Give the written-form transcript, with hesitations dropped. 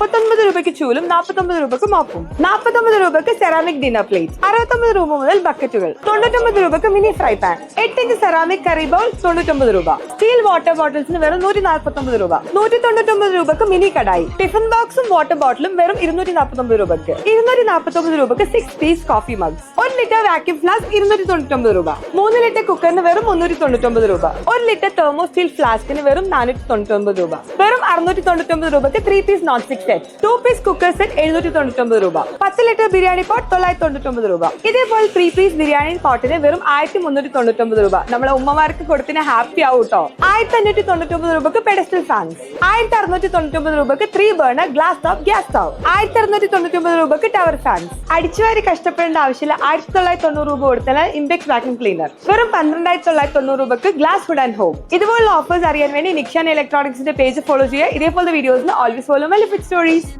39 രൂപയ്ക്ക് ചൂലും 49 രൂപയ്ക്ക് മോപ്പും. 49 രൂപയ്ക്ക് സെറാമിക് ഡിന്നർ പ്ലേറ്റ്. 69 രൂപ മുതൽ ബക്കറ്റുകൾ. 99 രൂപയ്ക്ക് mini fry pan. 8 inch ceramic curry bowl 99 രൂപ. സ്റ്റീൽ വാട്ടർ ബോട്ടിൽസിന് വെറും 149 രൂപ. 199 രൂപയ്ക്ക് മിനി കടായി. ടിഫിൻ ബോക്സും വാട്ടർ ബോട്ടിലും വെറും 249 രൂപയ്ക്ക്. 249 രൂപയ്ക്ക് 6 piece coffee mugs. 1 litre vacuum flask 299 രൂപ. 3 ലിറ്റർ കുക്കറിന് വെറും 399 രൂപ. 1 ലിറ്റർ തെർമോ സ്റ്റീൽ ഫ്ലാസ്കിന് വെറും 499 രൂപ. വെറും 699 രൂപയ്ക്ക് 3 piece non stick set. 2 piece cooker set 799 രൂപ. 10 ലിറ്റർ ബിരിയാണി പോട്ട് 999 രൂപ. ഇതേപോലെ 3 പീസ് ബിരിയാണി പോട്ടിന് വെറും 1399 രൂപ. നമ്മളെ ഉമ്മമാർക്ക് കൊടുത്തിന് ഹാപ്പി ആവും കേട്ടോ. 1599 രൂപയ്ക്ക് പെഡസ്റ്റൽ ഫാൻസ്. 1699 രൂപയ്ക്ക് 3 burner glass top gas stove. 1699 രൂപയ്ക്ക് ടവർ ഫാൻസ്. അടിച്ചുവാരി കഷ്ടപ്പെടേണ്ട ആവശ്യമില്ല. 1990 രൂപ കൊടുത്താൽ ഇംപെക്സ് വാക്യൂം ക്ലീനർ. വെറും 12,990 രൂപയ്ക്ക് ഗ്ലാസ് ഫുഡ് ആൻഡ് ഹോം. ഇതുപോലുള്ള ഓഫേഴ്സ് അറിയാൻ വേണ്ടി നിക്ഷൻ ഇലക്ട്രോണിക്സിന്റെ പേജ് ഫോളോ ചെയ്യുക. ഇതേപോലത്തെ വീഡിയോസിന് always follow my lift stories.